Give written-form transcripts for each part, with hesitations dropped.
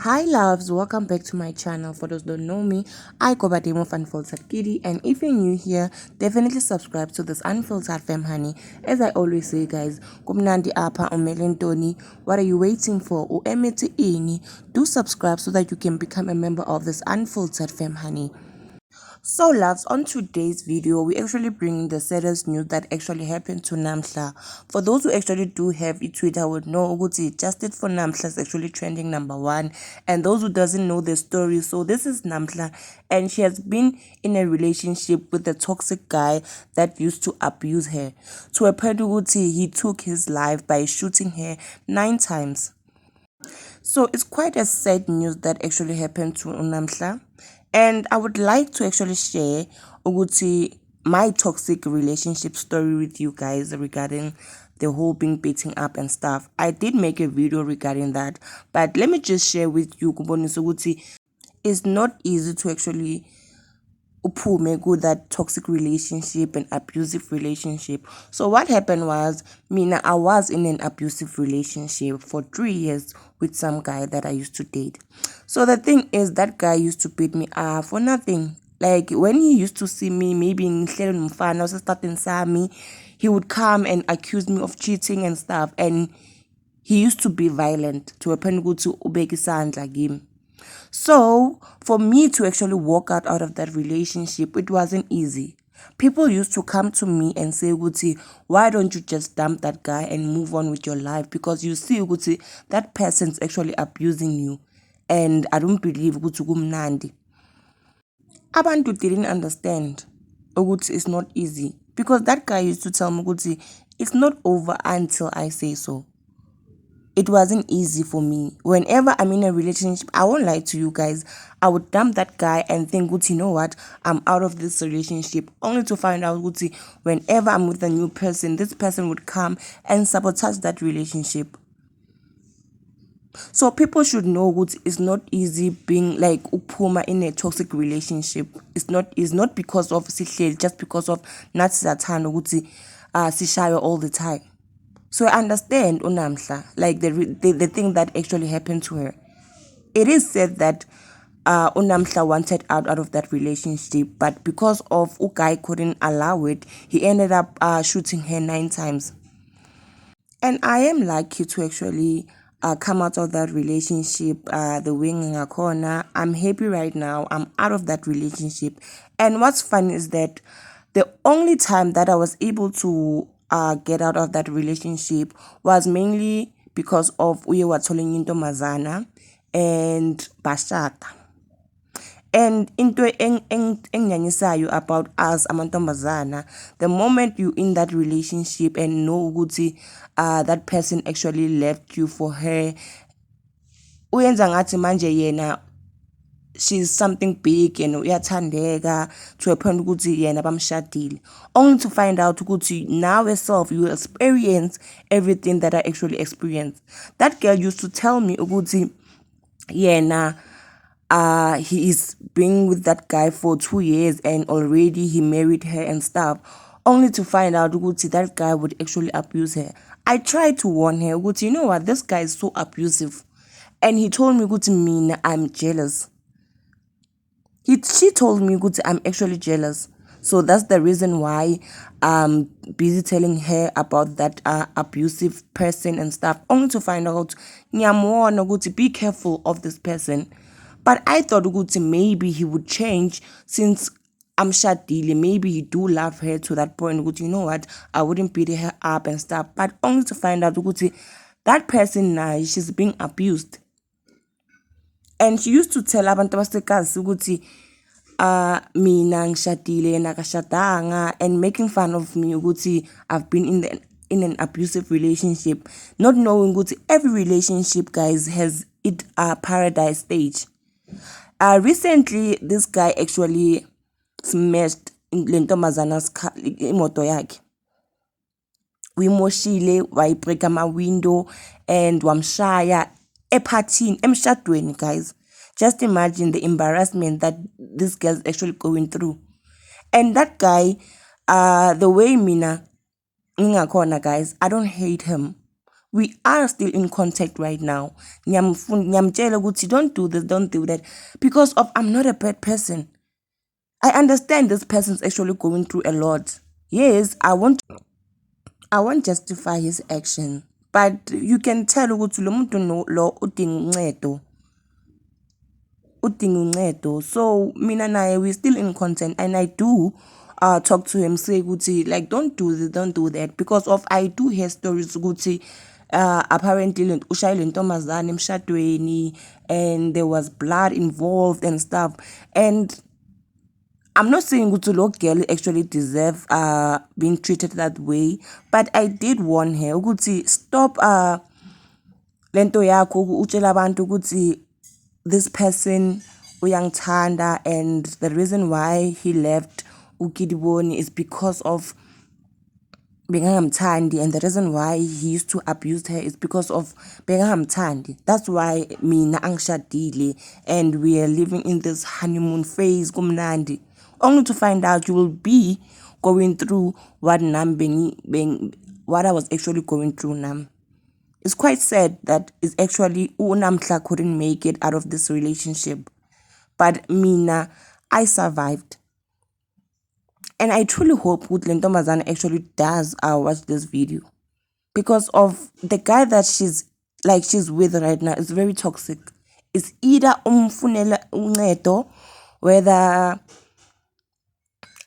Hi loves, welcome back to my channel. For those who don't know me, I go by the name of Unfiltered Kitty, and if you're new here, definitely subscribe to this Unfiltered Fam Honey. As I always say guys, kumnandi apa umelentoni, what are you waiting for? Uemete ini, do subscribe so that you can become a member of this Unfiltered Fam Honey. So loves, on today's video, we actually bring the saddest news that actually happened to Namhla. For those who actually do have a Twitter would know Ukuthi Justice for Namhla is actually trending #1. And those who doesn't know the story, so this is Namhla, and she has been in a relationship with a toxic guy that used to abuse her. To a point Ukuthi he took his life by shooting her 9 times. So it's quite a sad news that actually happened to Namhla. And I would like to actually share Uguti my toxic relationship story with you guys regarding the whole being beating up and stuff. I did make a video regarding that, but let me just share with you Uguti, it's not easy to actually uphume good that toxic relationship and abusive relationship. So what happened was, Mina, I was in an abusive relationship for 3 years with some guy that I used to date. So the thing is, that guy used to beat me up for nothing. Like when he used to see me, maybe in mfana or starting sami, he would come and accuse me of cheating and stuff. And he used to be violent to a point to ubeki sandla game. So, for me to actually walk out of that relationship, it wasn't easy. People used to come to me and say, Guti, why don't you just dump that guy and move on with your life? Because you see, Guti, that person's actually abusing you. And I don't believe Guti Gumnandi. Abantu didn't understand. Guti, it's not easy. Because that guy used to tell me, Guti, it's not over until I say so. It wasn't easy for me. Whenever I'm in a relationship, I won't lie to you guys, I would dump that guy and think, you know what, I'm out of this relationship, only to find out, whenever I'm with a new person, this person would come and sabotage that relationship. So people should know it's not easy being like upuma in a toxic relationship. It's not because of sihle, just because of not satano sishayo all the time. So I understand Unamhla, like the thing that actually happened to her. It is said that Unamhla wanted out of that relationship, but because of Ukai couldn't allow it, he ended up shooting her 9 times. And I am lucky to actually come out of that relationship the way ngakhona. I'm happy right now. I'm out of that relationship. And what's fun is that the only time that I was able to get out of that relationship was mainly because of uye wathola into mazana and bashata. And into enganyisayo about us amantombazana, the moment you in that relationship and know ukuthi that person actually left you for her, uyenza ngathi manje yena she's something big and uyathandeka to a point ukuthi yena bamshadile, only to find out ukuthi now yourself you experience everything that I actually experienced. That girl used to tell me ukuthi yena he is being with that guy for 2 years and already he married her and stuff, only to find out that guy would actually abuse her. I tried to warn her, you know what, this guy is so abusive. And he told me, mina, I'm jealous. She told me, I'm actually jealous. So that's the reason why I'm busy telling her about that abusive person and stuff, only to find out, be careful of this person. But I thought maybe he would change since I'm shadili. Maybe he do love her to that point. You know what? I wouldn't beat her up and stuff. But only to find out that person now, she's being abused. And she used to tell abantu abasekazi ukuthi mina ngishadile nakashadanga, and making fun of me ukuthi I've been in an abusive relationship, not knowing ukuthi every relationship, guys, has it paradise stage. Recently this guy actually smashed lentombazana's imoto yakhe. Uyimoshile, wayibreak ama-window and wamshaya ephathini emshadweni, guys. Just imagine the embarrassment that this girl's actually going through. And that guy, the way mina ngakhona, guys, I don't hate him. We are still in contact right now. Ngiyamtshela ukuthi don't do this, don't do that. Because of I'm not a bad person. I understand this person's actually going through a lot. Yes, I won't justify his action. But you can tell ukuthi lo muntu lo udinga uncedo. So mina naye we still in contact, and I do talk to him, say ukuthi like don't do this, don't do that, because of I do hear stories ukuthi apparently ushayile intombazane emshadweni and there was blood involved and stuff. And I'm not saying ukuthi lo girl actually deserve being treated that way, but I did warn her ukuthi stop lento yakho utshela abantu ukuthi this person uyangithanda, and the reason why he left uKidiboni is because of bengangamthandi, and the reason why he used to abuse her is because of bengangamthandi. That's why mina angishadile and we are living in this honeymoon phase kumnandi, only to find out you will be going through what what I was actually going through now. It's quite sad that it's actually namhla couldn't make it out of this relationship. But mina, I survived. And I truly hope Woodland Tomazan actually does watch this video. Because of the guy that she's with right now is very toxic. It's either umfunela uncedo, whether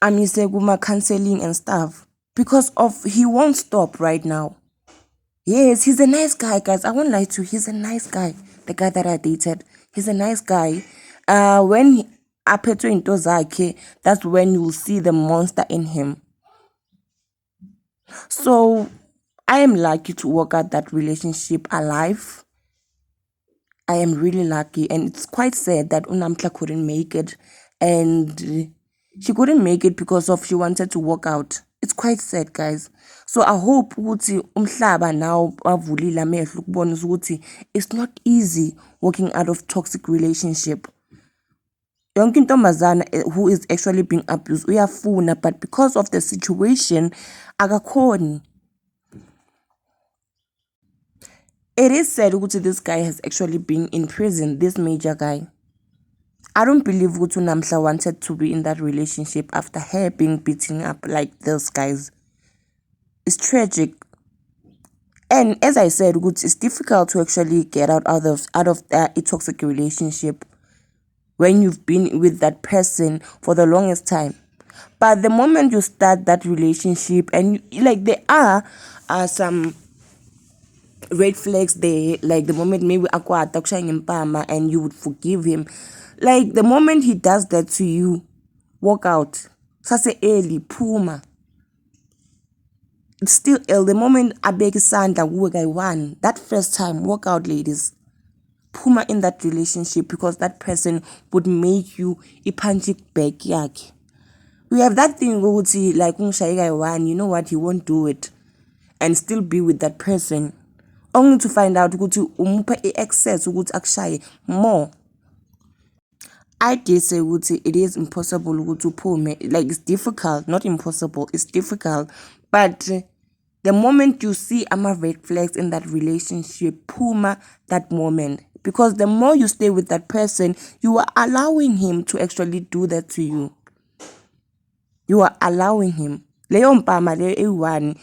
I'm kuma counseling and stuff. Because of he won't stop right now. Yes, he's a nice guy, guys. I won't lie to you. He's a nice guy. The guy that I dated. He's a nice guy. When aphethe into zakhe, that's when you'll see the monster in him. So I am lucky to work out that relationship alive. I am really lucky, and it's quite sad that Unamtla couldn't make it, and she couldn't make it because of she wanted to work out. It's quite sad, guys. So I hope ukuthi umhlaba now bavulile amehlo ukubona ukuthi it's not easy working out of toxic relationship. Yonke intombazana who is actually being abused uyafuna, but because of the situation akakhoni. It is said ukuthi this guy has actually been in prison, this major guy. I don't believe ukuthi Namhla wanted to be in that relationship after her being beaten up like this, guys. It's tragic. And as I said, it's difficult to actually get out of a toxic relationship when you've been with that person for the longest time. But the moment you start that relationship, and like there are some red flags there, like the moment maybe and you would forgive him. Like the moment he does that to you, walk out. Sase early, puma. It's still ill. The moment I beg Sandra guy one, that first time, walk out, ladies. Puma in that relationship, because that person would make you a punching back yak. We have that thing where we would see like guy one, you know what, he won't do it and still be with that person. Only to find out ukuthi umupha excess ukuthi akushaye more. I did say ukuthi it is impossible ukuthi uphume, like it's difficult, not impossible, it's difficult. But the moment you see red flags in that relationship, puma that moment. Because the more you stay with that person, you are allowing him to actually do that to you. You are allowing him. Leyo mpama le eyi-one,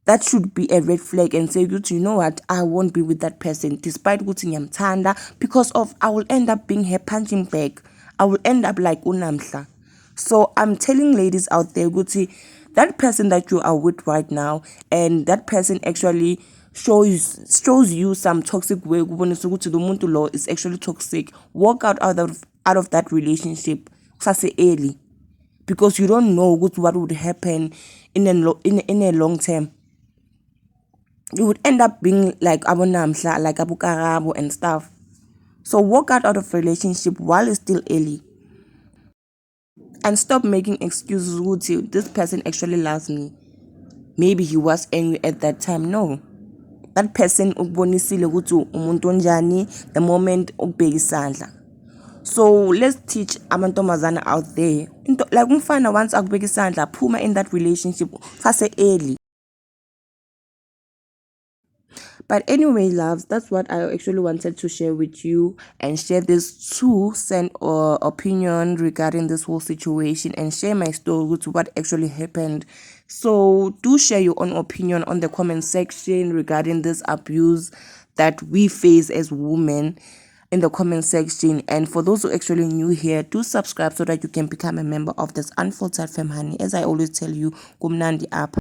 that should be a red flag, and say, you know what, I won't be with that person despite ukuthi ngiyamthanda, because of I will end up being her punching bag. I will end up like Unamhla. So I'm telling ladies out there, Guti, that person that you are with right now, and that person actually shows you some toxic way, the muntu law is actually toxic. Walk out of that relationship early, because you don't know what would happen in a long term. You would end up being like Abu Namhla, like Abu Karabo and stuff. So walk out of relationship while it's still early. And stop making excuses. This person actually loves me. Maybe he was angry at that time. No. That person ubonisile ukuthi umuntu onjani the moment ubheka isandla. So let's teach amantombazana out there. Like umfana once akubheka isandla, phuma in that relationship fase early. But anyway, loves, that's what I actually wanted to share with you, and share this 2 cent opinion regarding this whole situation, and share my story with what actually happened. So do share your own opinion on the comment section regarding this abuse that we face as women in the comment section. And for those who actually new here, do subscribe so that you can become a member of this Unfiltered Fem Honey. As I always tell you, kumnandi apha.